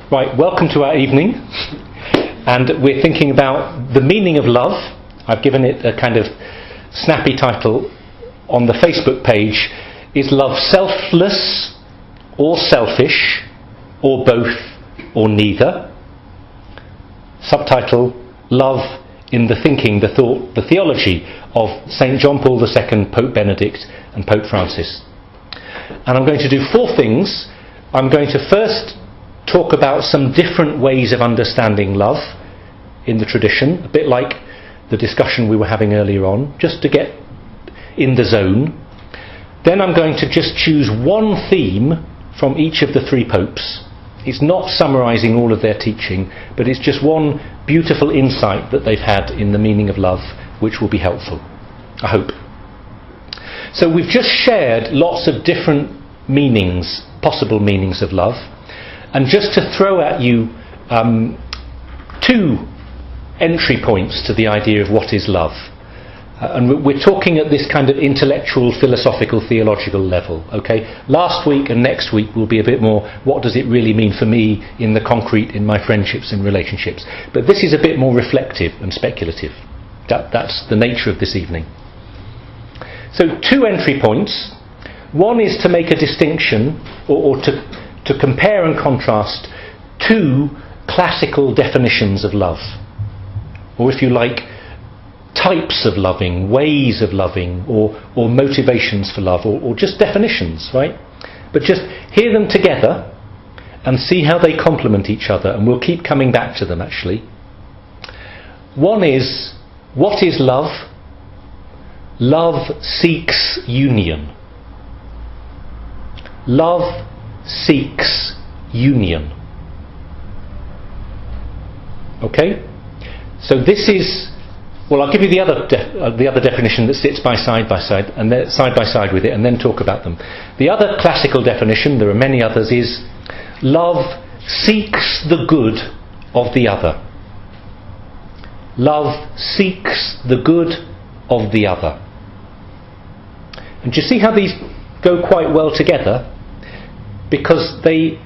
Right, welcome to our evening, and we're thinking about the meaning of love. I've given it a kind of snappy title on the Facebook page. Is love selfless or selfish, or both, or neither? Subtitle: Love in the thinking, the thought, the theology of St. John Paul II, Pope Benedict and Pope Francis. And I'm going to do four things. I'm going to first talk about some different ways of understanding love in the tradition, a bit like the discussion we were having earlier on, just to get in the zone. Then I'm going to just choose one theme from each of the three popes. It's not summarising all of their teaching, but it's just one beautiful insight that they've had in the meaning of love, which will be helpful, I hope. So we've just shared lots of different meanings, possible meanings of love. And just to throw at you two entry points to the idea of what is love. And we're talking at this kind of intellectual, philosophical, theological level. Okay, last week and next week will be a bit more, what does it really mean for me in the concrete, in my friendships and relationships? But this is a bit more reflective and speculative. That's the nature of this evening. So two entry points. One is to make a distinction, or to compare and contrast two classical definitions of love, or if you like, types of loving, ways of loving, or motivations for love, or just definitions, right? But just hear them together and see how they complement each other, and we'll keep coming back to them actually. One is, what is love? Love seeks union. Love seeks union. Okay? So this is, well, I'll give you the other definition that sits side by side with it, and then talk about them. The other classical definition, there are many others, is love seeks the good of the other. Love seeks the good of the other. And do you see how these go quite well together? Because they,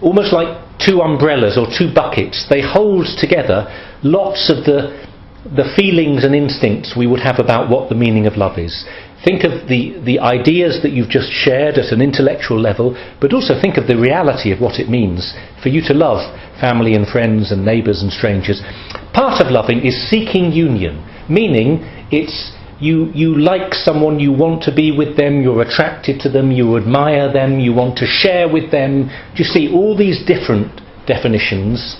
almost like two umbrellas or two buckets, they hold together lots of the feelings and instincts we would have about what the meaning of love is. Think of the ideas that you've just shared at an intellectual level, but also think of the reality of what it means for you to love family and friends and neighbours and strangers. Part of loving is seeking union, meaning it's you like someone, you want to be with them, you're attracted to them, you admire them, you want to share with them. Do you see all these different definitions?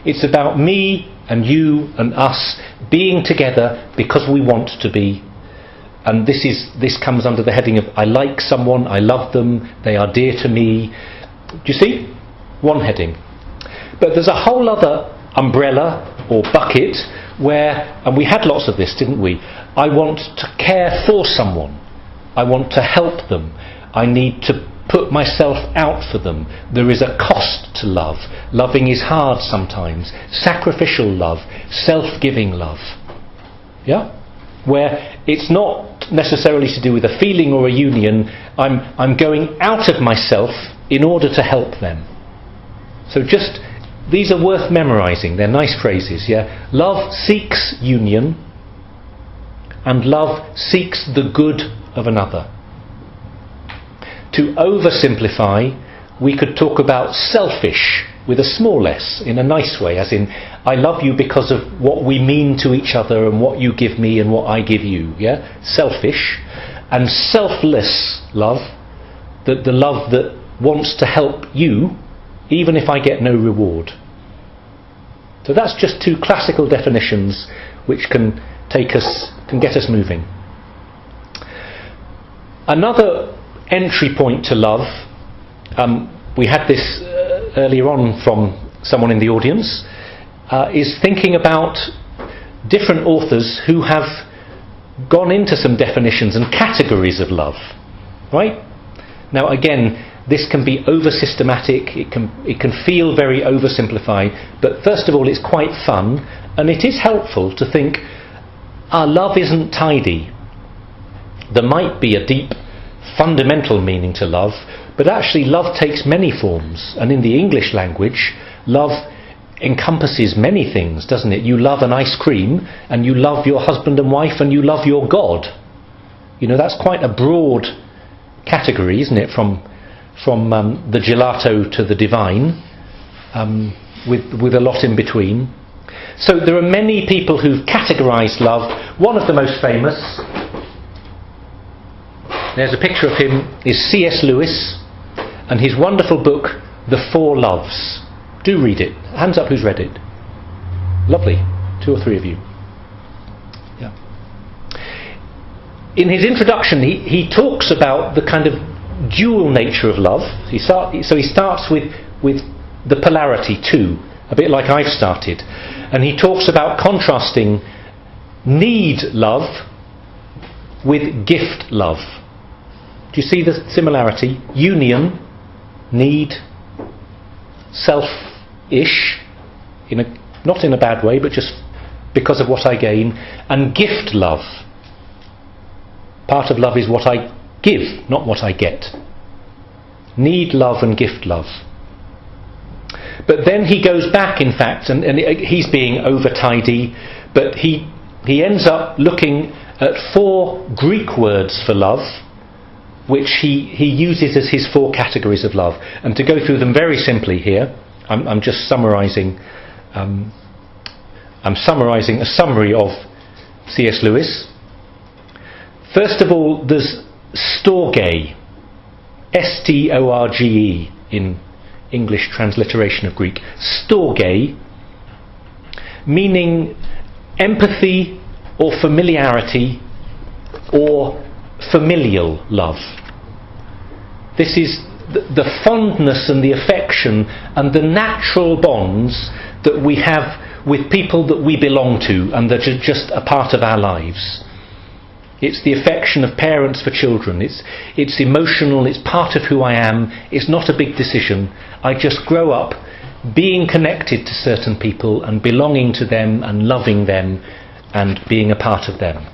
It's about me and you and us being together because we want to be. And this comes under the heading of I like someone, I love them, they are dear to me. Do you see? One heading. But there's a whole other umbrella or bucket where, and we had lots of this, didn't we? I want to care for someone. I want to help them. I need to put myself out for them. There is a cost to love. Loving is hard sometimes. Sacrificial love, self-giving love. Yeah? Where it's not necessarily to do with a feeling or a union. I'm going out of myself in order to help them. So just, these are worth memorising. They're nice phrases, yeah? Love seeks union, and love seeks the good of another. To oversimplify, we could talk about selfish with a small s, in a nice way, as in, I love you because of what we mean to each other and what you give me and what I give you, yeah? Selfish. And selfless love, the love that wants to help you, even if I get no reward. So that's just two classical definitions which can get us moving. Another entry point to love, we had this earlier on from someone in the audience, is thinking about different authors who have gone into some definitions and categories of love. Right? Now again, this can be over-systematic, it can feel very oversimplified, but first of all it's quite fun, and it is helpful to think, our love isn't tidy. There might be a deep fundamental meaning to love, But actually love takes many forms, and in the English language, love encompasses many things, doesn't it? You love an ice cream, and you love your husband and wife, and you love your God. You know, that's quite a broad category, isn't it? From the gelato to the divine, with a lot in between. So there are many people who've categorised love. One of the most famous, there's a picture of him, is C.S. Lewis, and his wonderful book, The Four Loves. Do read it. Hands up who's read it. Lovely. 2 or 3 of you. Yeah. In his introduction, he talks about the kind of dual nature of love. So he starts with the polarity too, a bit like I've started. And he talks about contrasting need love with gift love. Do you see the similarity? Union, need, selfish, not in a bad way, but just because of what I gain, and gift love. Part of love is what I give, not what I get. Need love and gift love. But then he goes back, in fact, and he's being over-tidy, but he ends up looking at 4 Greek words for love, which he uses as his 4 categories of love. And to go through them very simply here, I'm just summarising. I'm summarising a summary of C.S. Lewis. First of all, there's storge, S-T-O-R-G-E in English transliteration of Greek. Storge, meaning empathy or familiarity or familial love. This is the fondness and the affection and the natural bonds that we have with people that we belong to and that are just a part of our lives. It's the affection of parents for children. It's emotional, it's part of who I am. It's not a big decision. I just grow up being connected to certain people and belonging to them and loving them and being a part of them.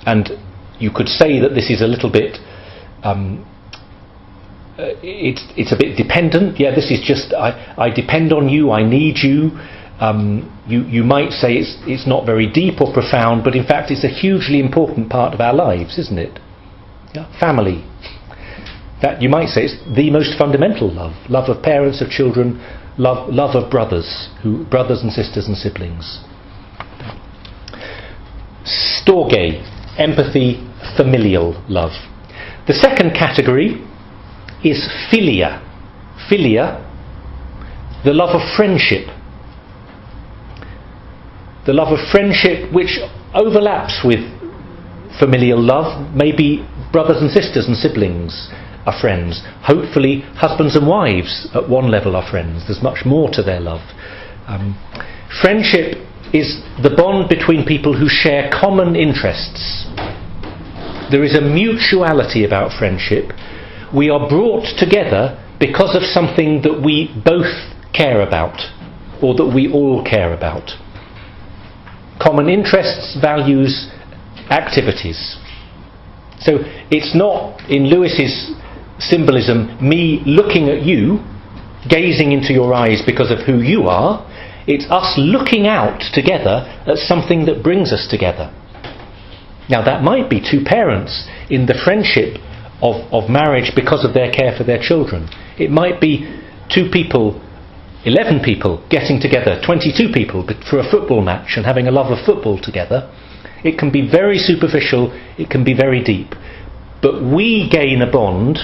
And you could say that this is a little bit it's a bit dependent. Yeah, this is just I depend on you, I need you. You might say it's not very deep or profound, but in fact it's a hugely important part of our lives, isn't it? Yeah? Family. That you might say it's the most fundamental love. Love of parents, of children, love of brothers and sisters and siblings. Storge, empathy, familial love. The second category is philia. Philia, the love of friendship. The love of friendship which overlaps with familial love. Maybe brothers and sisters and siblings are friends. Hopefully husbands and wives at one level are friends. There's much more to their love. Friendship is the bond between people who share common interests. There is a mutuality about friendship. We are brought together because of something that we both care about, or that we all care about. Common interests, values, activities. So it's not, in Lewis's symbolism, me looking at you, gazing into your eyes because of who you are. It's us looking out together at something that brings us together. Now that might be 2 parents in the friendship of marriage because of their care for their children. It might be 2 people, 11 people getting together, 22 people for a football match and having a love of football together. It can be very superficial, it can be very deep. But we gain a bond,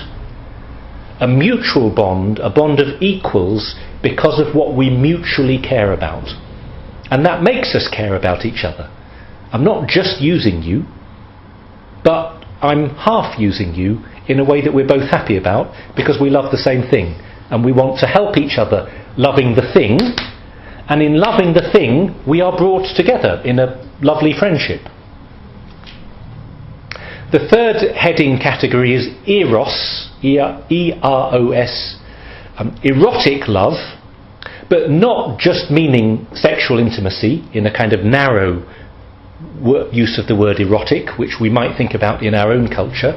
a mutual bond, a bond of equals because of what we mutually care about. And that makes us care about each other. I'm not just using you, but I'm half using you in a way that we're both happy about because we love the same thing. And we want to help each other loving the thing. And in loving the thing, we are brought together in a lovely friendship. The third heading category is eros, E-R-O-S, erotic love, but not just meaning sexual intimacy in a kind of narrow use of the word erotic, which we might think about in our own culture,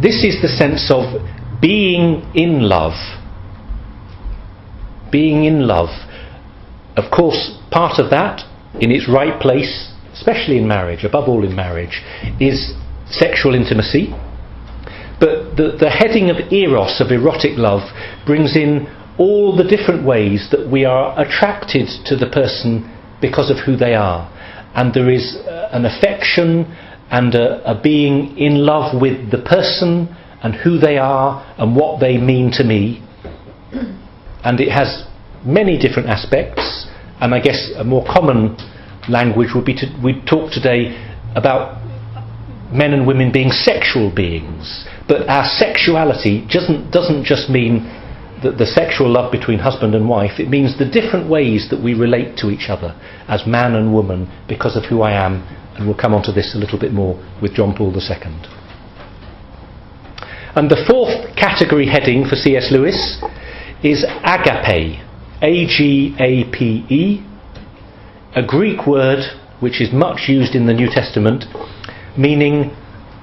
This is the sense of being in love. Being in love. Of course, part of that, in its right place, especially in marriage, above all in marriage, is sexual intimacy. But the heading of eros, of erotic love, brings in all the different ways that we are attracted to the person because of who they are. And there is an affection and a being in love with the person and who they are and what they mean to me. And it has many different aspects, and I guess a more common language would be we'd talk today about men and women being sexual beings. But our sexuality doesn't just mean the sexual love between husband and wife. It means the different ways that we relate to each other as man and woman because of who I am, and we'll come on to this a little bit more with John Paul II. And the fourth category heading for C.S. Lewis is agape, A-G-A-P-E, a Greek word which is much used in the New Testament, meaning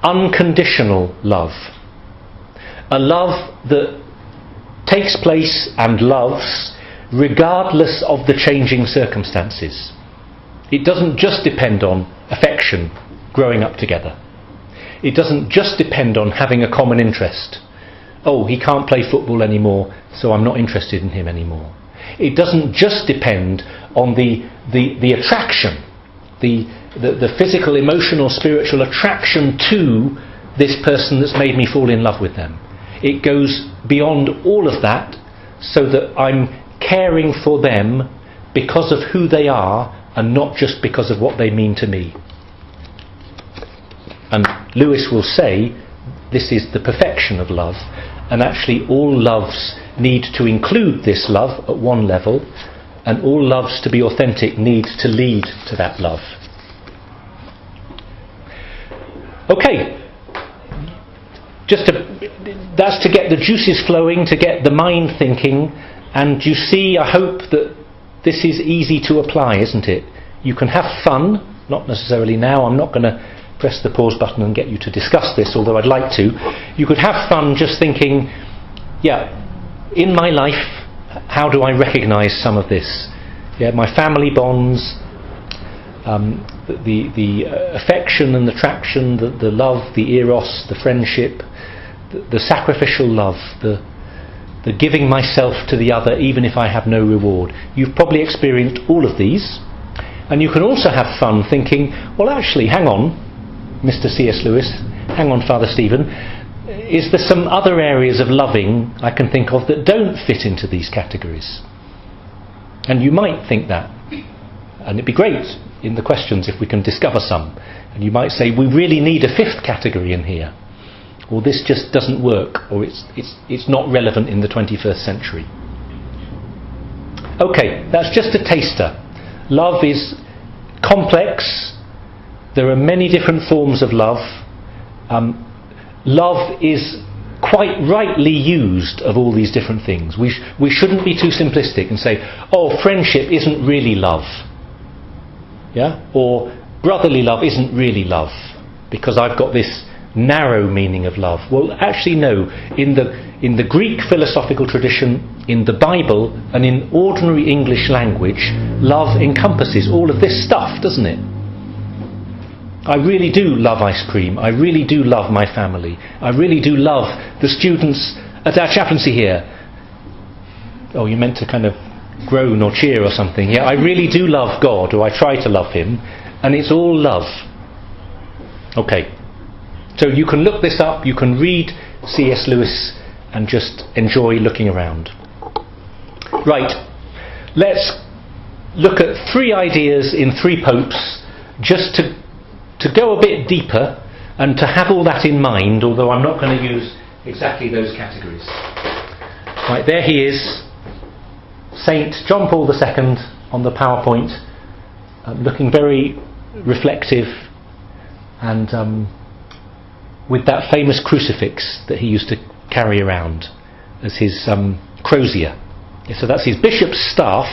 unconditional love. A love that takes place and loves regardless of the changing circumstances. It doesn't just depend on affection, growing up together. It doesn't just depend on having a common interest. Oh, he can't play football anymore, so I'm not interested in him anymore. It doesn't just depend on the attraction, the physical, emotional, spiritual attraction to this person that's made me fall in love with them. It goes beyond all of that, so that I'm caring for them because of who they are and not just because of what they mean to me. And Lewis will say this is the perfection of love, and actually all loves need to include this love at one level, and all loves to be authentic need to lead to that love. Okay, that's to get the juices flowing, to get the mind thinking, and you see, I hope that this is easy to apply, isn't it? You can have fun, not necessarily now, I'm not going to press the pause button and get you to discuss this, although I'd like to. You could have fun just thinking, yeah, in my life, how do I recognise some of this? Yeah, my family bonds, the affection and attraction, the love, the eros, the friendship, the sacrificial love, the giving myself to the other even if I have no reward. You've probably experienced all of these. And you can also have fun thinking, well actually, hang on, Mr. C.S. Lewis, hang on, Father Stephen, is there some other areas of loving I can think of that don't fit into these categories? And you might think that. And it'd be great in the questions if we can discover some. And you might say, we really need a fifth category in here. Or this just doesn't work, or it's not relevant in the 21st century. Okay, that's just a taster. Love is complex. There are many different forms of love. Love is quite rightly used of all these different things. We shouldn't be too simplistic and say, oh, friendship isn't really love. Yeah? Or brotherly love isn't really love, because I've got this narrow meaning of love. Well, actually no. In the Greek philosophical tradition, in the Bible, and in ordinary English language, love encompasses all of this stuff, doesn't it? I really do love ice cream. I really do love my family. I really do love the students at our chaplaincy here. Oh, you meant to kind of groan or cheer or something. Yeah, I really do love God, or I try to love him, and it's all love. Okay. So you can look this up, you can read C.S. Lewis and just enjoy looking around. Right, let's look at 3 ideas in 3 popes, just to go a bit deeper and to have all that in mind, although I'm not going to use exactly those categories. Right, there he is, Saint John Paul II on the PowerPoint, looking very reflective and with that famous crucifix that he used to carry around as his crozier. So that's his bishop's staff,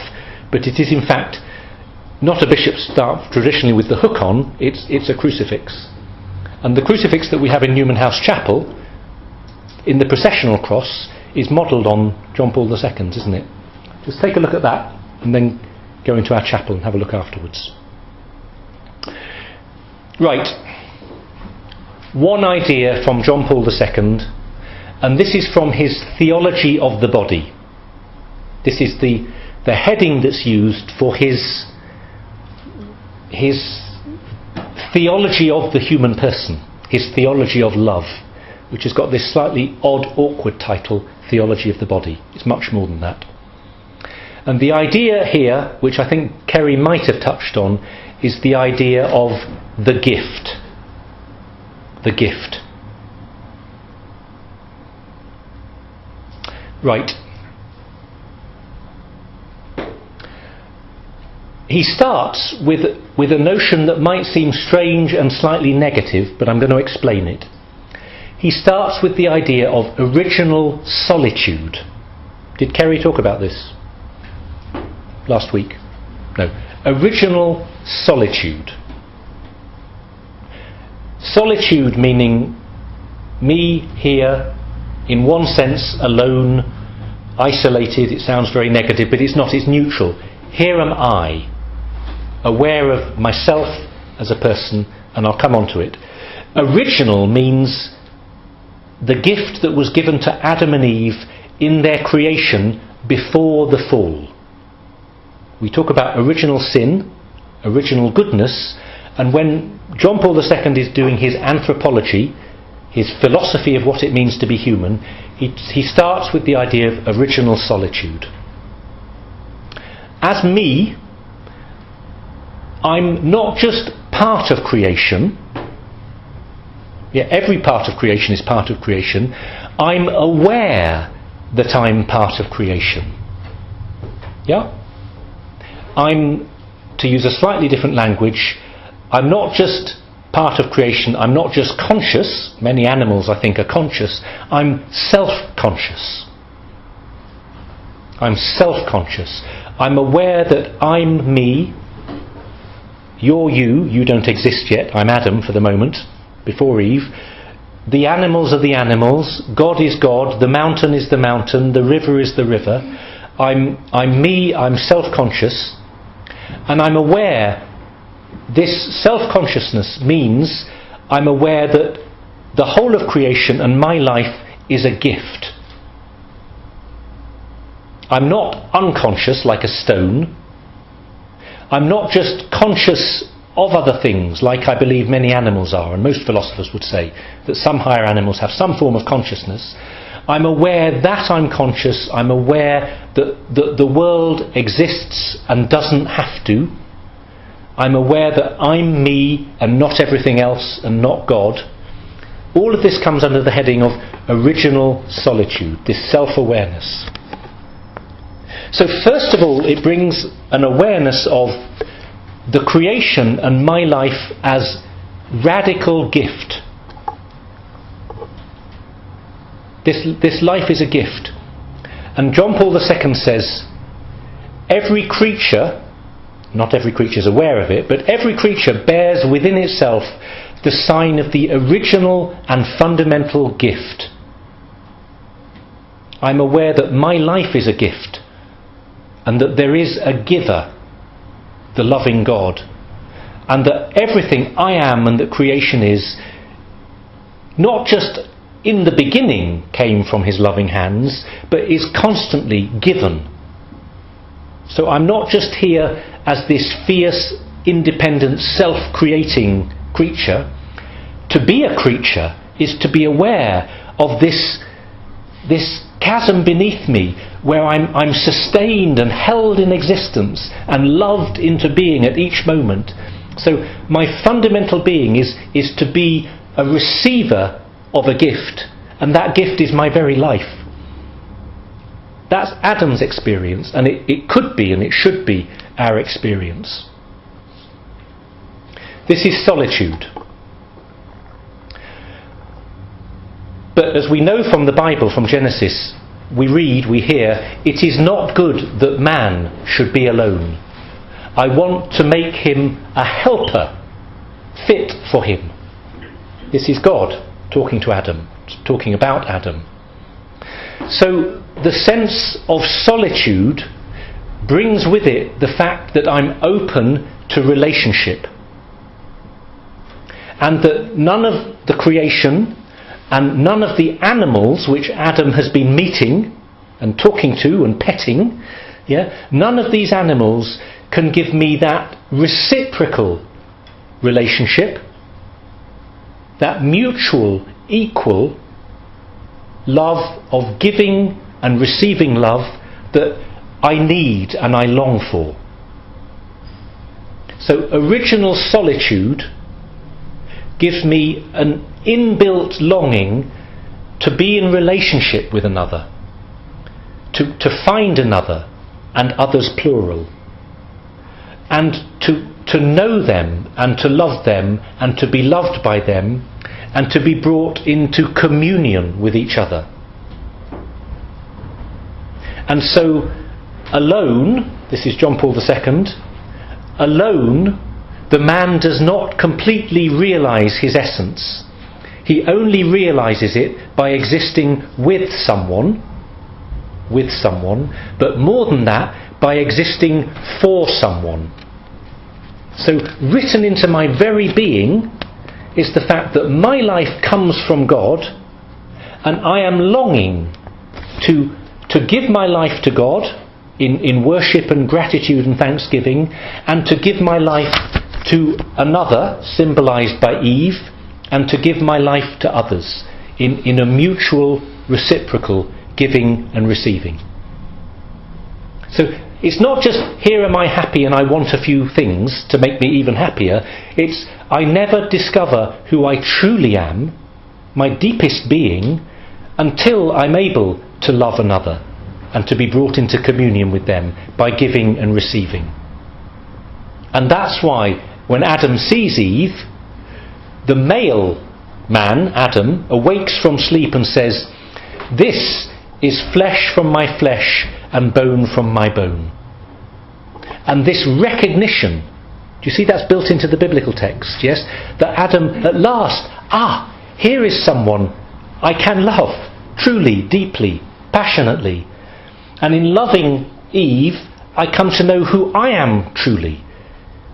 but it is in fact not a bishop's staff traditionally with the hook on, it's a crucifix. And the crucifix that we have in Newman House Chapel, in the processional cross is modelled on John Paul II, isn't it? Just take a look at that and then go into our chapel and have a look afterwards. Right, one idea from John Paul II, and this is from his theology of the body. This is the heading that's used for his theology of the human person, his theology of love, which has got this slightly odd, awkward title, Theology of the Body. It's much more than that. And the idea here, which I think Kerry might have touched on, is the idea of the gift. The gift. Right. He starts with a notion that might seem strange and slightly negative, but I'm going to explain it. He starts with the idea of original solitude. Did Kerry talk about this last week? No. Original solitude. Solitude meaning me here, in one sense, alone, isolated. It sounds very negative, but it's not, it's neutral. Here am I, aware of myself as a person, and I'll come on to it. Original means the gift that was given to Adam and Eve in their creation before the fall. We talk about original sin, original goodness, and when John Paul II is doing his anthropology, his philosophy of what it means to be human, he starts with the idea of original solitude. As me, I'm not just part of creation. Yeah, every part of creation is part of creation. I'm aware that I'm part of creation. Yeah? I'm, to use a slightly different language, I'm not just part of creation, I'm not just conscious. Many animals, I think, are conscious. I'm self-conscious. I'm self-conscious. I'm aware that I'm me, you're you don't exist yet, I'm Adam for the moment, before Eve. The animals are the animals, God is God, the mountain is the mountain, the river is the river. I'm me, I'm self-conscious, and I'm aware. This self-consciousness means I'm aware that the whole of creation and my life is a gift. I'm not unconscious like a stone. I'm not just conscious of other things like I believe many animals are, and most philosophers would say that some higher animals have some form of consciousness. I'm aware that I'm conscious. I'm aware that the world exists and doesn't have to. I'm aware that I'm me and not everything else and not God. All of this comes under the heading of original solitude, this self-awareness. So first of all, it brings an awareness of the creation and my life as radical gift. This life is a gift. And John Paul II says, every creature, not every creature is aware of it, but every creature bears within itself the sign of the original and fundamental gift. I'm aware that my life is a gift and that there is a giver, the loving God, and that everything I am and that creation is not just in the beginning came from his loving hands, but is constantly given. So I'm not just here as this fierce, independent, self-creating creature. To be a creature is to be aware of this chasm beneath me where I'm sustained and held in existence and loved into being at each moment. So my fundamental being is to be a receiver of a gift, and that gift is my very life. That's Adam's experience, and it could be and it should be our experience. This is solitude. But as we know from the Bible, from Genesis, we read, we hear, it is not good that man should be alone. I want to make him a helper, fit for him. This is God talking to Adam, talking about Adam. So the sense of solitude brings with it the fact that I'm open to relationship, and that none of the creation and none of the animals which Adam has been meeting and talking to and petting, none of these animals can give me that reciprocal relationship, that mutual, equal love of giving and receiving love that I need and I long for. So original solitude gives me an inbuilt longing to be in relationship with another, to find another, and others plural, and to know them and to love them and to be loved by them and to be brought into communion with each other. And so alone, this is John Paul II, alone the man does not completely realise his essence. He only realises it by existing with someone, but more than that, by existing for someone. So written into my very being is the fact that my life comes from God, and I am longing to give my life to God in worship and gratitude and thanksgiving, and to give my life to another, symbolised by Eve, and to give my life to others in a mutual, reciprocal giving and receiving. So it's not just, here am I happy and I want a few things to make me even happier. It's, I never discover who I truly am, my deepest being, until I'm able to love another and to be brought into communion with them by giving and receiving. And that's why when Adam sees Eve, the male man, Adam, awakes from sleep and says, "This is flesh from my flesh and bone from my bone." And this recognition, do you see that's built into the biblical text, yes? That Adam at last, here is someone I can love, truly, deeply, passionately. And in loving Eve, I come to know who I am truly,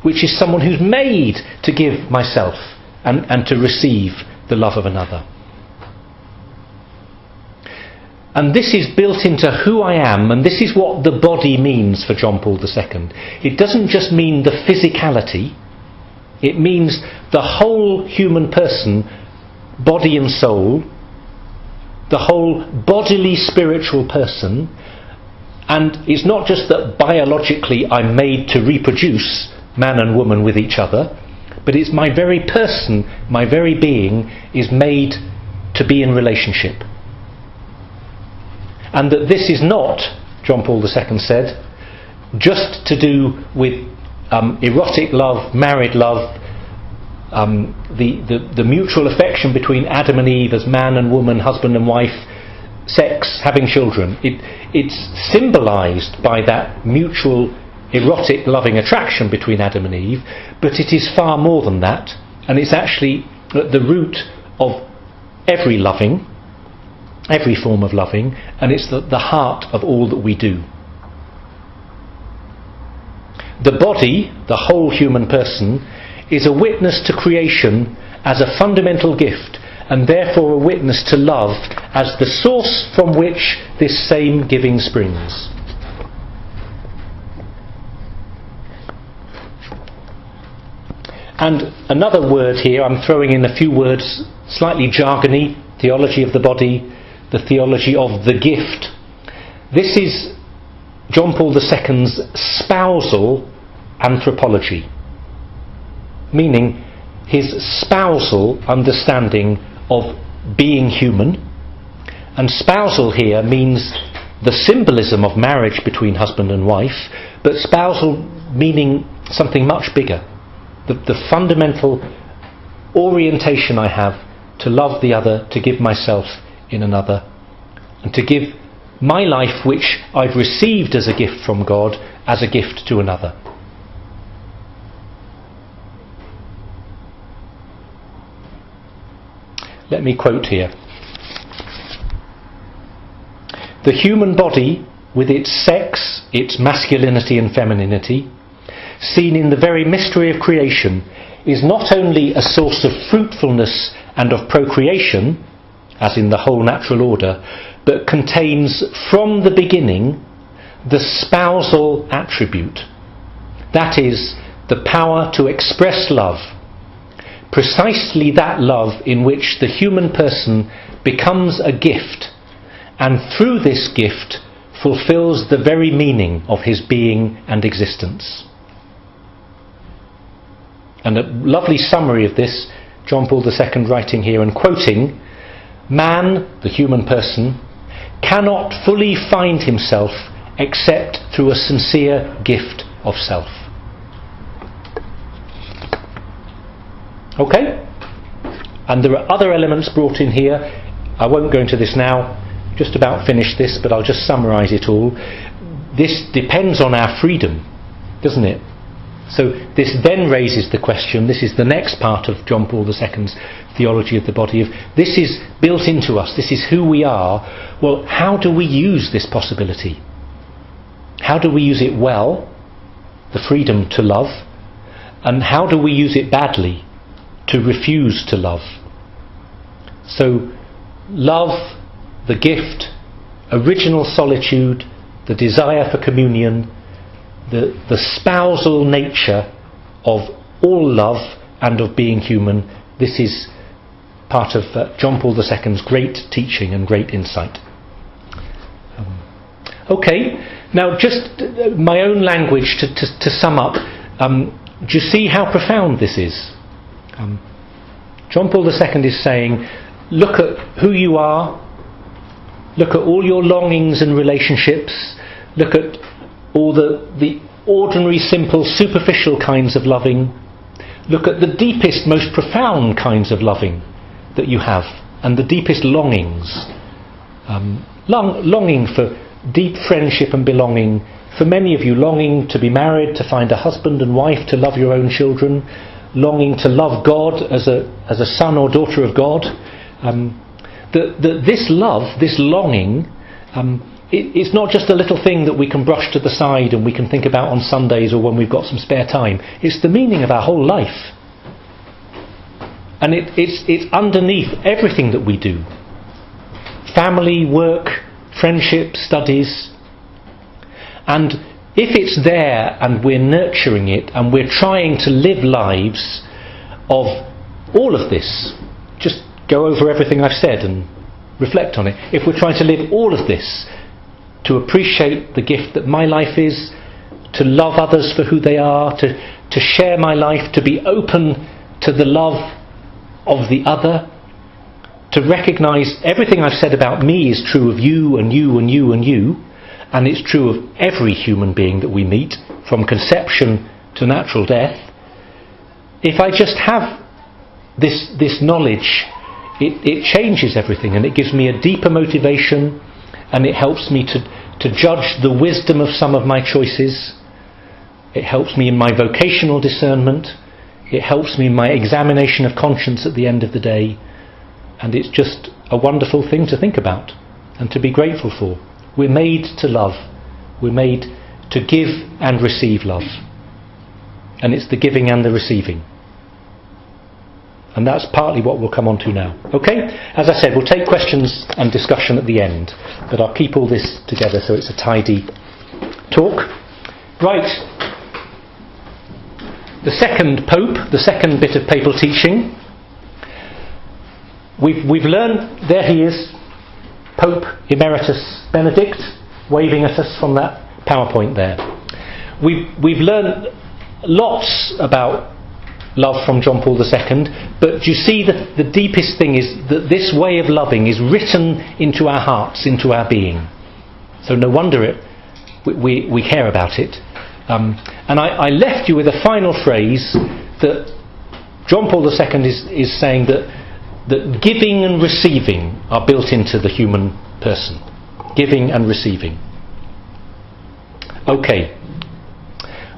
which is someone who's made to give myself and to receive the love of another. And this is built into who I am, and this is what the body means for John Paul II. It doesn't just mean the physicality, it means the whole human person, body and soul, the whole bodily spiritual person. And it's not just that biologically I'm made to reproduce, man and woman with each other, but it's my very person, my very being is made to be in relationship. And that this is not, John Paul II said, just to do with erotic love, married love, the mutual affection between Adam and Eve as man and woman, husband and wife, sex, having children. It's symbolised by that mutual erotic loving attraction between Adam and Eve, but it is far more than that, and it's actually at the root of every loving, every form of loving, and it's the heart of all that we do. The body, the whole human person, is a witness to creation as a fundamental gift, and therefore a witness to love as the source from which this same giving springs. And another word here, I'm throwing in a few words, slightly jargony, theology of the body, the theology of the gift. This is John Paul II's spousal anthropology, meaning his spousal understanding of being human. And spousal here means the symbolism of marriage between husband and wife, but spousal meaning something much bigger. The fundamental orientation I have to love the other, to give myself in another, and to give my life, which I've received as a gift from God, as a gift to another. Let me quote here. The human body, with its sex, its masculinity and femininity, seen in the very mystery of creation, is not only a source of fruitfulness and of procreation, as in the whole natural order, but contains from the beginning the spousal attribute. That is, the power to express love, precisely that love in which the human person becomes a gift, and through this gift fulfills the very meaning of his being and existence. And a lovely summary of this, John Paul II writing here and quoting, "Man, the human person, cannot fully find himself except through a sincere gift of self." Okay? And there are other elements brought in here. I won't go into this now, just about finished this, but I'll just summarise it all. This depends on our freedom, doesn't it? So this then raises the question, this is the next part of John Paul II's theology of the body, of this is built into us, this is who we are. Well, how do we use this possibility? How do we use it well, the freedom to love, and how do we use it badly, to refuse to love? So love, the gift, original solitude, the desire for communion, the spousal nature of all love and of being human, this is part of John Paul II's great teaching and great insight. Okay, now just my own language to sum up. Do you see how profound this is? John Paul II is saying, look at who you are, look at all your longings and relationships, look at all the ordinary, simple, superficial kinds of loving. Look at the deepest, most profound kinds of loving that you have, and the deepest longings. Longing for deep friendship and belonging. For many of you, longing to be married, to find a husband and wife, to love your own children. Longing to love God as a son or daughter of God. This love, this longing, it's not just a little thing that we can brush to the side and we can think about on Sundays or when we've got some spare time. It's the meaning of our whole life. And it's underneath everything that we do. Family, work, friendship, studies. And if it's there and we're nurturing it and we're trying to live lives of all of this, just go over everything I've said and reflect on it. If we're trying to live all of this, to appreciate the gift that my life is, to love others for who they are, to share my life, to be open to the love of the other, to recognise everything I've said about me is true of you and you and you and you, and it's true of every human being that we meet, from conception to natural death. If I just have this knowledge, it changes everything, and it gives me a deeper motivation, and it helps me to judge the wisdom of some of my choices. It helps me in my vocational discernment. It helps me in my examination of conscience at the end of the day. And it's just a wonderful thing to think about and to be grateful for. We're made to love. We're made to give and receive love. And it's the giving and the receiving. And that's partly what we'll come on to now. Okay? As I said, we'll take questions and discussion at the end, but I'll keep all this together so it's a tidy talk. Right. The second Pope, the second bit of papal teaching. We've learned, there he is, Pope Emeritus Benedict, waving at us from that PowerPoint there. We've learned lots about love from John Paul II, but you see that the deepest thing is that this way of loving is written into our hearts, into our being. So no wonder we care about it. And I left you with a final phrase that John Paul II is saying that giving and receiving are built into the human person. Giving and receiving. Okay.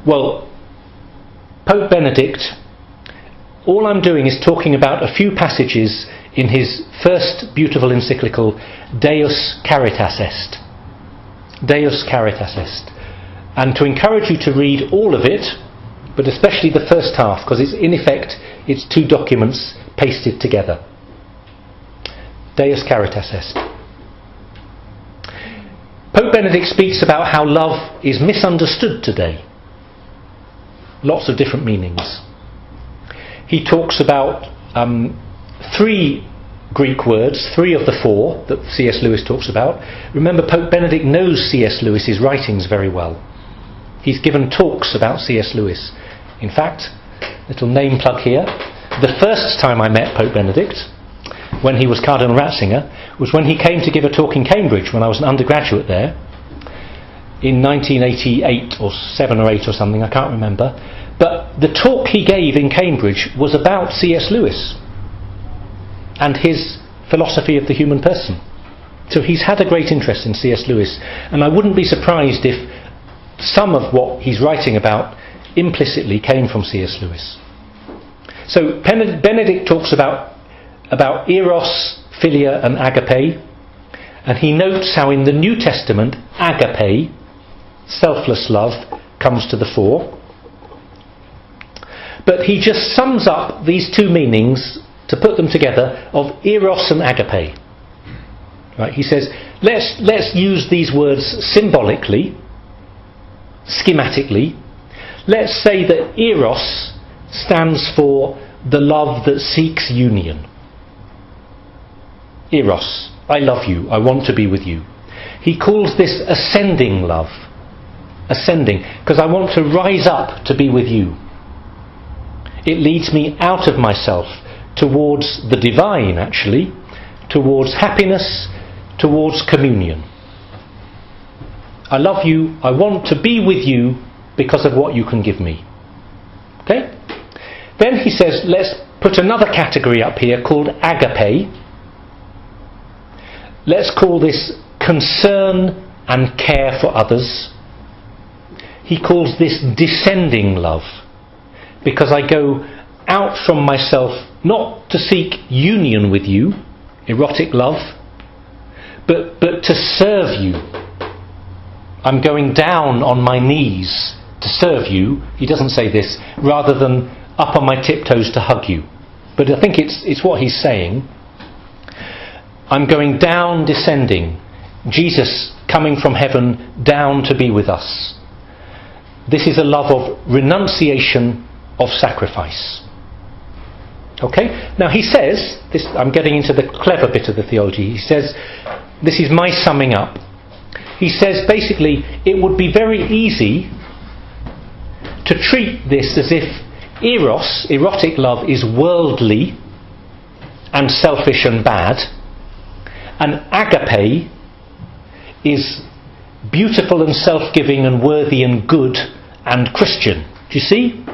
Well, Pope Benedict, all I'm doing is talking about a few passages in his first beautiful encyclical, Deus Caritas Est, Deus caritas est. And to encourage you to read all of it, but especially the first half, because it's in effect, it's two documents pasted together. Deus caritas est. Pope Benedict speaks about how love is misunderstood today. Lots of different meanings. He talks about 3 Greek words, 3 of the 4 that C.S. Lewis talks about. Remember, Pope Benedict knows C.S. Lewis's writings very well. He's given talks about C.S. Lewis. In fact, little name plug here, the first time I met Pope Benedict, when he was Cardinal Ratzinger, was when he came to give a talk in Cambridge when I was an undergraduate there, in 1988 or 7 or 8 or something, I can't remember. But the talk he gave in Cambridge was about C.S. Lewis and his philosophy of the human person. So he's had a great interest in C.S. Lewis, and I wouldn't be surprised if some of what he's writing about implicitly came from C.S. Lewis. So Benedict talks about eros, philia and agape, and he notes how in the New Testament agape, selfless love, comes to the fore. But he just sums up these two meanings to put them together of eros and agape. Right? He says, let's use these words symbolically, schematically. Let's say that eros stands for the love that seeks union. Eros, I love you, I want to be with you. He calls this ascending love. Ascending, because I want to rise up to be with you. It leads me out of myself towards the divine, actually, towards happiness, towards communion. I love you, I want to be with you because of what you can give me. Okay? Then he says, let's put another category up here called agape. Let's call this concern and care for others. He calls this descending love, because I go out from myself not to seek union with you, erotic love, but to serve you. I'm going down on my knees to serve you. He doesn't say this, rather than up on my tiptoes to hug you. But I think it's what he's saying. I'm going down, descending. Jesus coming from heaven down to be with us. This is a love of renunciation, of sacrifice. Okay? Now he says, this, I'm getting into the clever bit of the theology, he says, this is my summing up. He says basically it would be very easy to treat this as if eros, erotic love, is worldly and selfish and bad, and agape is beautiful and self-giving and worthy and good and Christian. Do you see?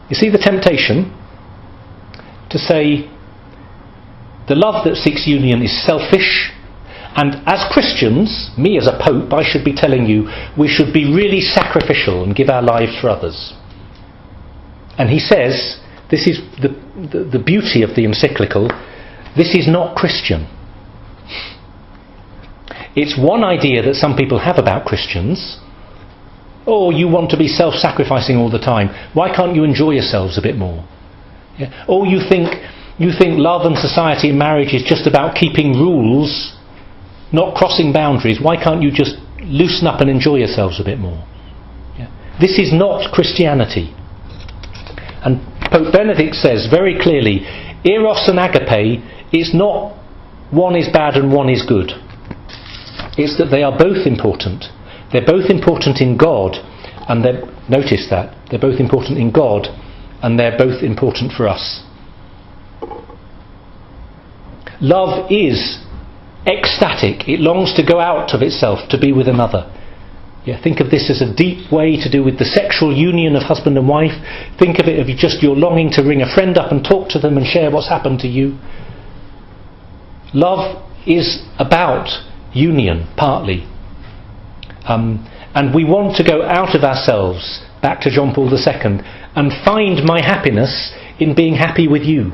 You see the temptation to say the love that seeks union is selfish, and as Christians, me as a pope, I should be telling you we should be really sacrificial and give our lives for others. And he says, this is the beauty of the encyclical, this is not Christian. It's one idea that some people have about Christians. Oh, you want to be self-sacrificing all the time. Why can't you enjoy yourselves a bit more? Yeah. Oh, you think love and society and marriage is just about keeping rules, not crossing boundaries. Why can't you just loosen up and enjoy yourselves a bit more? Yeah. This is not Christianity. And Pope Benedict says very clearly, eros and agape is not one is bad and one is good. It's that they are both important. They're both important in God, and notice that they're both important in God, and they're both important for us. Love is ecstatic. It longs to go out of itself to be with another. Yeah, think of this as a deep way to do with the sexual union of husband and wife. Think of it as just your longing to ring a friend up and talk to them and share what's happened to you. Love is about union, partly. And we want to go out of ourselves, back to John Paul II, and find my happiness in being happy with you,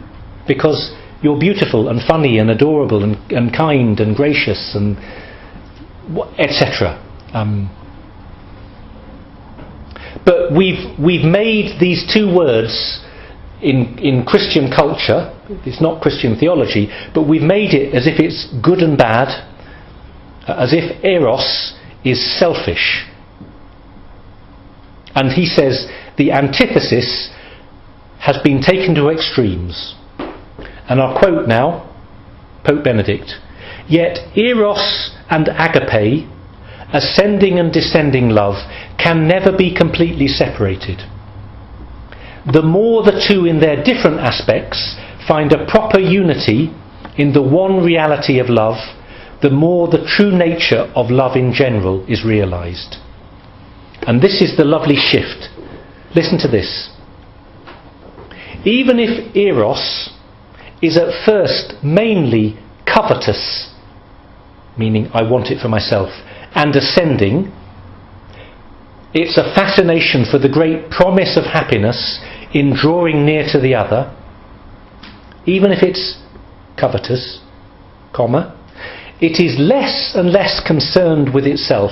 because you're beautiful and funny and adorable and kind and gracious and etc. But we've made these two words in Christian culture, it's not Christian theology, but we've made it as if it's good and bad, as if eros is selfish. And he says the antithesis has been taken to extremes. And I'll quote now Pope Benedict: "Yet eros and agape, ascending and descending love, can never be completely separated. The more the two in their different aspects find a proper unity in the one reality of love, the more the true nature of love in general is realised." And this is the lovely shift. Listen to this. Even if eros is at first mainly covetous, meaning I want it for myself, and ascending, it's a fascination for the great promise of happiness in drawing near to the other. Even if it's covetous, it is less and less concerned with itself,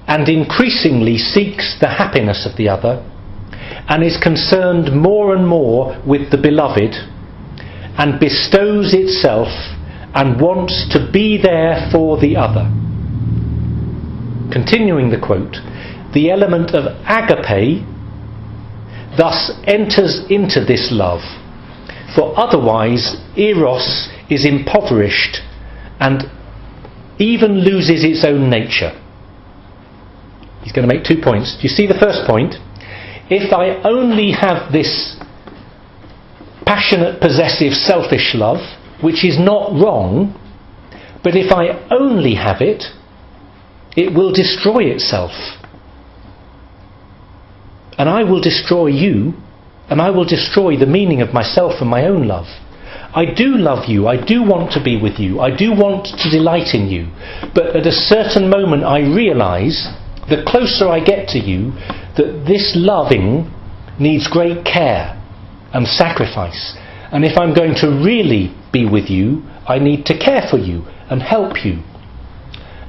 and increasingly seeks the happiness of the other, and is concerned more and more with the beloved, and bestows itself and wants to be there for the other. Continuing the quote, the element of agape thus enters into this love, for otherwise eros is impoverished and even loses its own nature. He's going to make 2 points. Do you see the first point? If I only have this passionate, possessive, selfish love, which is not wrong, but if I only have it, it will destroy itself. And I will destroy you, and I will destroy the meaning of myself and my own love. I do love you, I do want to be with you, I do want to delight in you, but at a certain moment I realise, the closer I get to you, that this loving needs great care and sacrifice. And if I'm going to really be with you, I need to care for you and help you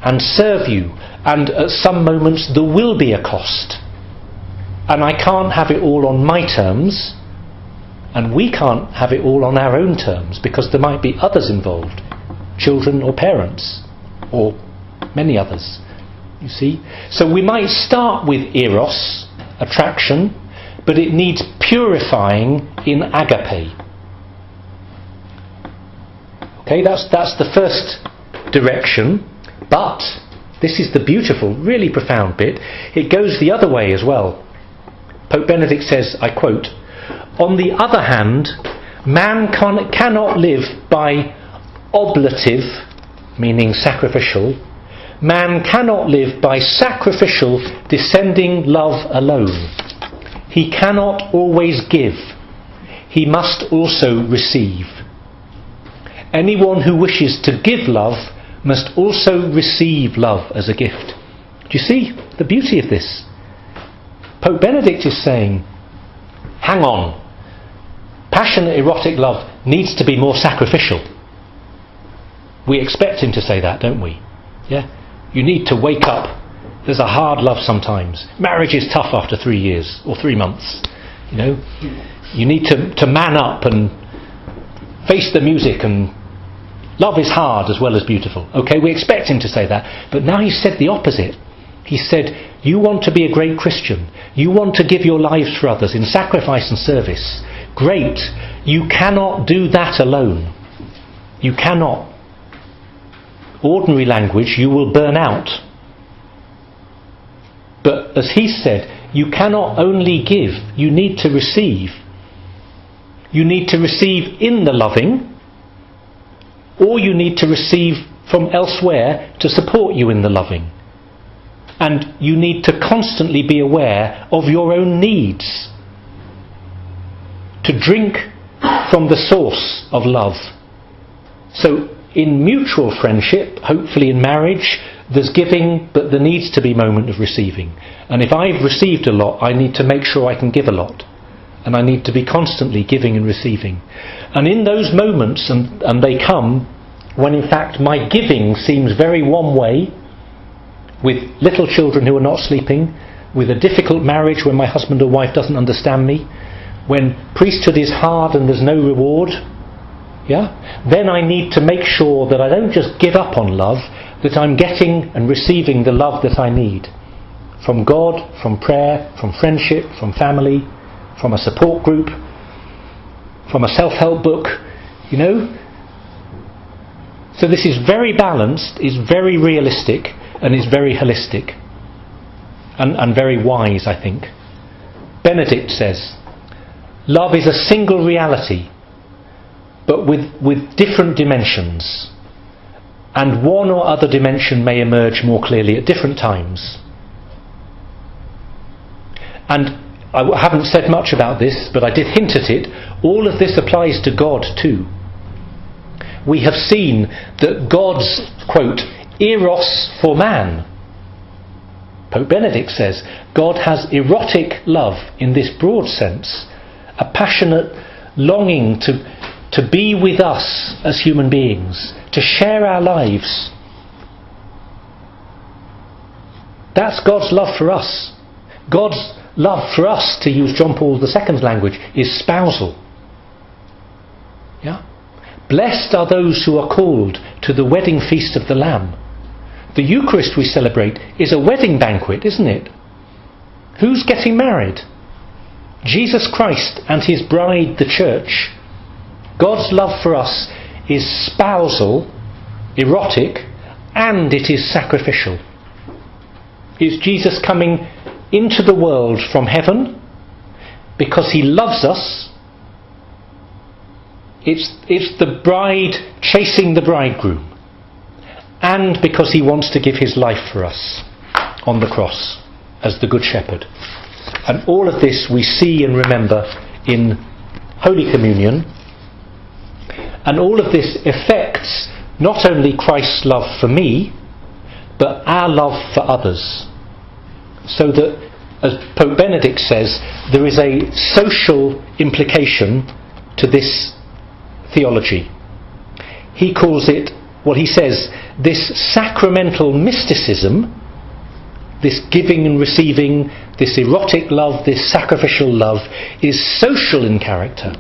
and serve you. And at some moments there will be a cost. And I can't have it all on my terms, and we can't have it all on our own terms, because there might be others involved, children or parents, or many others. You see? So we might start with eros, attraction, but it needs purifying in agape. Okay, that's the first direction, but this is the beautiful, really profound bit. It goes the other way as well. Pope Benedict says, I quote, "On the other hand, man cannot live by oblative, meaning sacrificial. Man cannot live by sacrificial, descending love alone. He cannot always give. He must also receive. Anyone who wishes to give love must also receive love as a gift." Do you see the beauty of this? Pope Benedict is saying, hang on, passionate erotic love needs to be more sacrificial. We expect him to say that, don't we? Yeah? You need to wake up. There's a hard love sometimes. Marriage is tough after 3 years or 3 months. You know, you need to man up and face the music, and love is hard as well as beautiful. Okay, we expect him to say that, but now he said the opposite. He said, you want to be a great Christian. You want to give your lives for others in sacrifice and service. Great. You cannot do that alone. You cannot. Ordinary language, you will burn out. But as he said, you cannot only give, you need to receive. You need to receive in the loving, or you need to receive from elsewhere to support you in the loving. And you need to constantly be aware of your own needs, to drink from the source of love. So in mutual friendship, hopefully in marriage, there's giving, but there needs to be a moment of receiving. And if I've received a lot, I need to make sure I can give a lot. And I need to be constantly giving and receiving. And in those moments, and they come, when in fact my giving seems very one way, with little children who are not sleeping, with a difficult marriage when my husband or wife doesn't understand me, when priesthood is hard and there's no reward, then I need to make sure that I don't just give up on love, that I'm getting and receiving the love that I need from God, from prayer, from friendship, from family, from a support group, from a self-help book, So this is very balanced, is very realistic, and is very holistic, and very wise, I think. Benedict says, love is a single reality, but with different dimensions, and one or other dimension may emerge more clearly at different times. And I haven't said much about this, but I did hint at it. All of this applies to God too. We have seen that God's, quote, eros for man. Pope Benedict says, God has erotic love in this broad sense, a passionate longing to be with us as human beings, to share our lives. That's God's love for us. God's love for us, to use John Paul II's language, is spousal. Blessed are those who are called to the wedding feast of the Lamb. The Eucharist we celebrate is a wedding banquet, isn't it? Who's getting married? Jesus Christ and his bride, the church. God's love for us is spousal, erotic, and it is sacrificial. Is Jesus coming into the world from heaven because he loves us? It's the bride chasing the bridegroom, and because he wants to give his life for us on the cross as the Good Shepherd. And all of this we see and remember in Holy Communion, and all of this affects not only Christ's love for me, but our love for others. So that, as Pope Benedict says, there is a social implication to this theology. He calls it, he says, this sacramental mysticism, this giving and receiving, this erotic love, this sacrificial love, is social in character.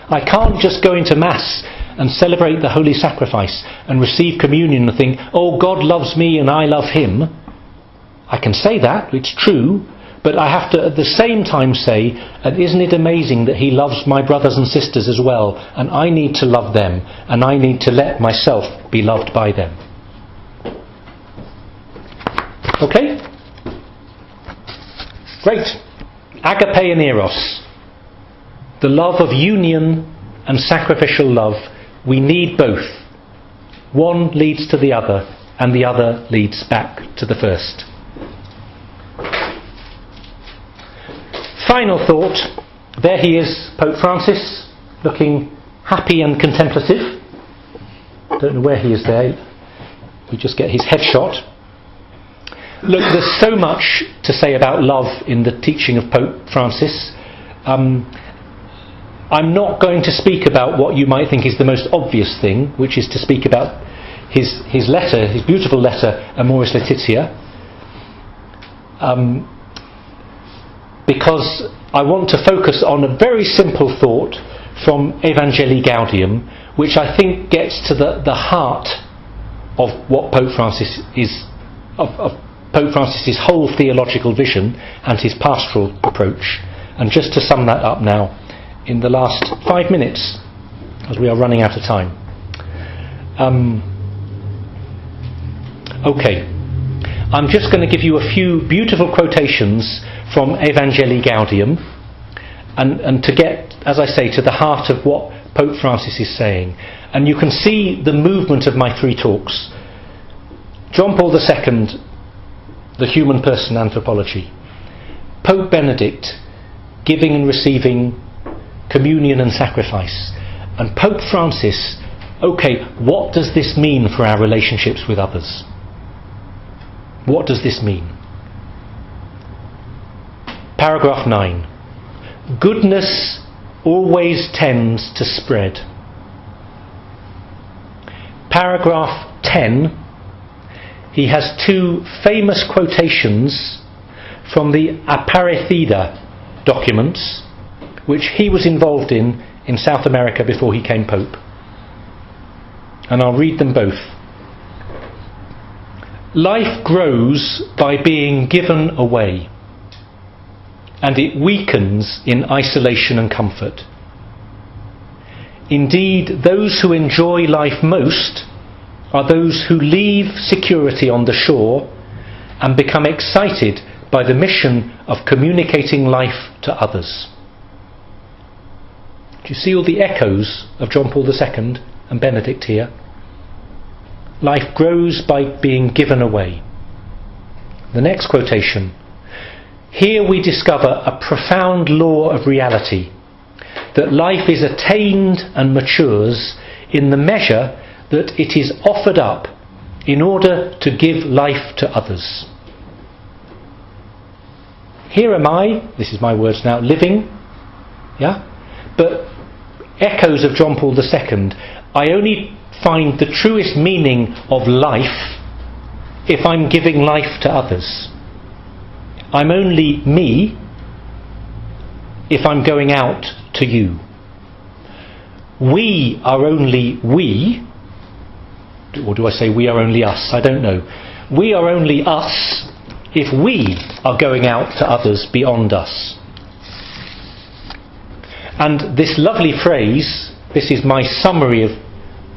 I can't just go into Mass and celebrate the Holy Sacrifice and receive communion and think, oh, God loves me and I love him. I can say that, it's true, but I have to at the same time say, and isn't it amazing that he loves my brothers and sisters as well, and I need to love them, and I need to let myself be loved by them. Okay? Great. Agape and eros. The love of union and sacrificial love. We need both. One leads to the other, and the other leads back to the first. Final thought. There he is, Pope Francis, looking happy and contemplative. Don't know where he is there. We just get his headshot. Look, there's so much to say about love in the teaching of Pope Francis. I'm not going to speak about what you might think is the most obvious thing, which is to speak about his letter, his beautiful letter, Amoris Laetitia. Because I want to focus on a very simple thought from Evangelii Gaudium, which I think gets to the heart of what Pope Francis is, of Pope Francis's whole theological vision and his pastoral approach. And just to sum that up now, in the last 5 minutes, as we are running out of time. Okay, I'm just going to give you a few beautiful quotations from Evangelii Gaudium, and to get, as I say, to the heart of what Pope Francis is saying. And you can see the movement of my 3 talks. John Paul II, the human person anthropology. Pope Benedict, giving and receiving, communion and sacrifice. And Pope Francis, okay, what does this mean for our relationships with others? What does this mean? Paragraph 9. Goodness always tends to spread. paragraph 10, he has two famous quotations from the Aparecida documents, which he was involved in South America before he came Pope. And I'll read them both. Life grows by being given away, and it weakens in isolation and comfort. Indeed, those who enjoy life most are those who leave security on the shore and become excited by the mission of communicating life to others. Do you see all the echoes of John Paul II and Benedict here? Life grows by being given away. The next quotation. Here we discover a profound law of reality, that life is attained and matures in the measure that it is offered up in order to give life to others. Here am I, this is my words now, living, but echoes of John Paul II. I only find the truest meaning of life if I'm giving life to others. I'm only me if I'm going out to you. We are only we, or do I say we are only us? I don't know. We are only us if we are going out to others beyond us. And this lovely phrase, this is my summary of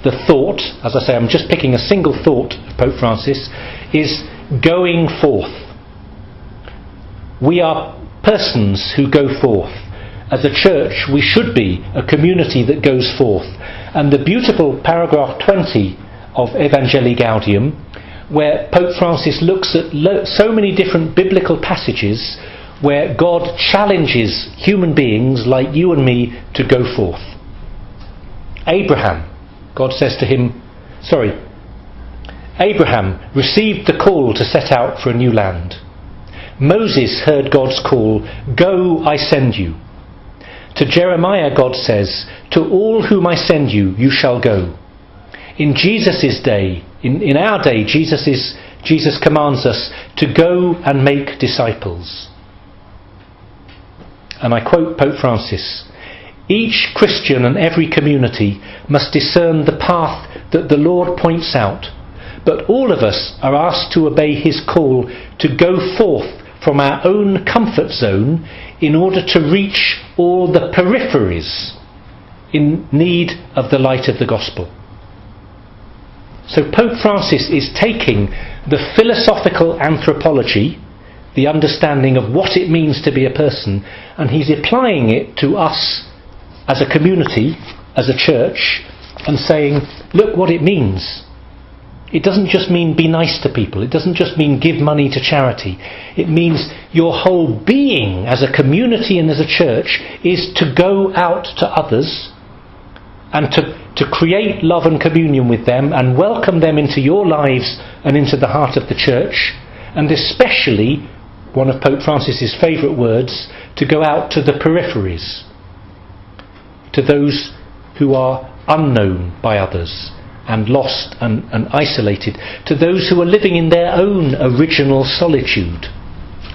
the thought, as I say, I'm just picking a single thought of Pope Francis, is going forth. We are persons who go forth. As a church, we should be a community that goes forth. And the beautiful paragraph 20 of Evangelii Gaudium, where Pope Francis looks at so many different biblical passages where God challenges human beings like you and me to go forth. Abraham, God says to him, Abraham received the call to set out for a new land. Moses heard God's call, "Go, I send you." To Jeremiah, God says, "To all whom I send you, you shall go." In Jesus' day, in our day, Jesus commands us to go and make disciples. And I quote Pope Francis, "Each Christian and every community must discern the path that the Lord points out, but all of us are asked to obey his call to go forth from our own comfort zone in order to reach all the peripheries in need of the light of the gospel." So Pope Francis is taking the philosophical anthropology, the understanding of what it means to be a person, and he's applying it to us as a community, as a church, and saying, look what it means. It doesn't just mean be nice to people. It doesn't just mean give money to charity. It means your whole being as a community and as a church is to go out to others and to create love and communion with them and welcome them into your lives and into the heart of the church, and especially, one of Pope Francis's favourite words, to go out to the peripheries, to those who are unknown by others and lost and isolated, to those who are living in their own original solitude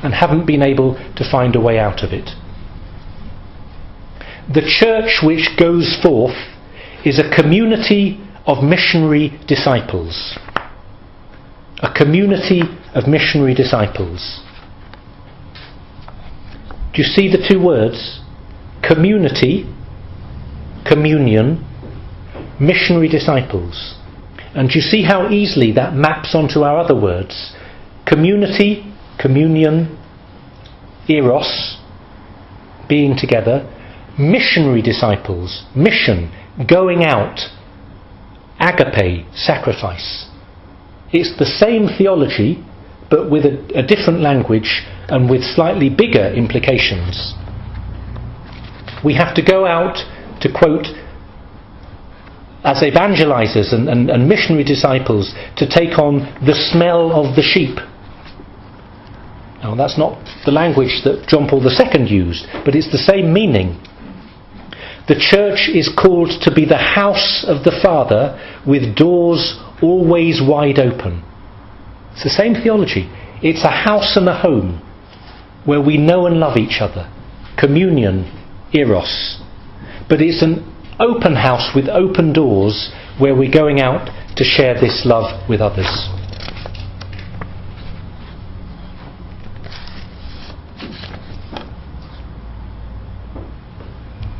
and haven't been able to find a way out of it. The church which goes forth is a community of missionary disciples. A community of missionary disciples. Do you see the two words? Community, communion, missionary disciples. And do you see how easily that maps onto our other words? Community, communion, eros, being together. Missionary disciples, mission, going out, agape, sacrifice. It's the same theology, but with a different language and with slightly bigger implications. We have to go out, to quote, as evangelizers and missionary disciples, to take on the smell of the sheep. Now, that's not the language that John Paul II used, but it's the same meaning. The church is called to be the house of the Father with doors always wide open. It's the same theology. It's a house and a home where we know and love each other. Communion, eros. But it's an open house with open doors where we're going out to share this love with others.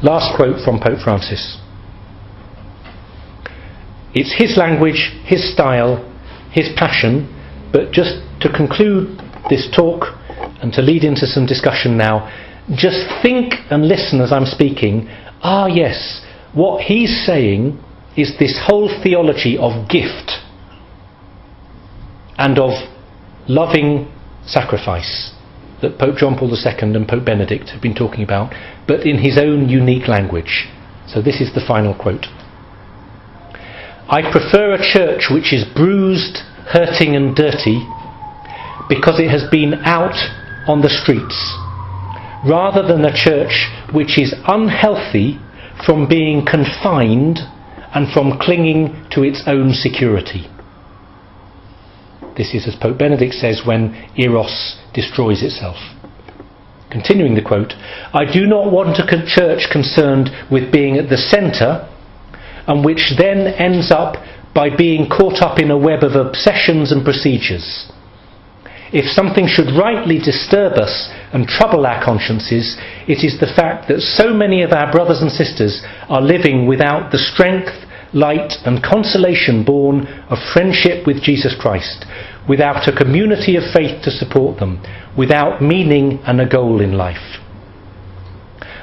Last quote from Pope Francis. It's his language, his style, his passion, but just to conclude this talk and to lead into some discussion now, just think and listen as I'm speaking. Ah, yes, what he's saying is this whole theology of gift and of loving sacrifice that Pope John Paul II and Pope Benedict have been talking about, but in his own unique language. So this is the final quote. I prefer a church which is bruised, hurting and dirty because it has been out on the streets, rather than a church which is unhealthy from being confined and from clinging to its own security. This is, as Pope Benedict says, when eros destroys itself. Continuing the quote, I do not want a church concerned with being at the centre and which then ends up by being caught up in a web of obsessions and procedures. If something should rightly disturb us and trouble our consciences, it is the fact that so many of our brothers and sisters are living without the strength, light and consolation born of friendship with Jesus Christ, without a community of faith to support them, without meaning and a goal in life.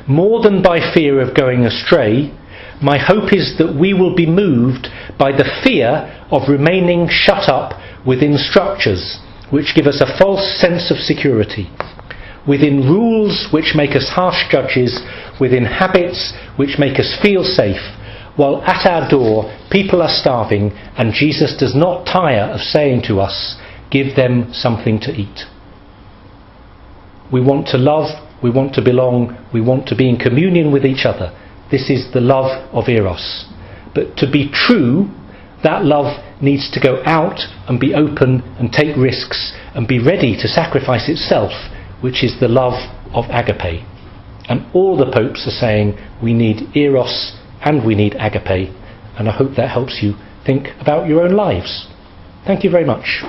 More than by fear of going astray, my hope is that we will be moved by the fear of remaining shut up within structures which give us a false sense of security, within rules which make us harsh judges, within habits which make us feel safe, while at our door people are starving and Jesus does not tire of saying to us, give them something to eat. We want to love, we want to belong, we want to be in communion with each other. This is the love of eros. But to be true, that love needs to go out and be open and take risks and be ready to sacrifice itself, which is the love of agape. And all the popes are saying we need eros and we need agape, and I hope that helps you think about your own lives. Thank you very much.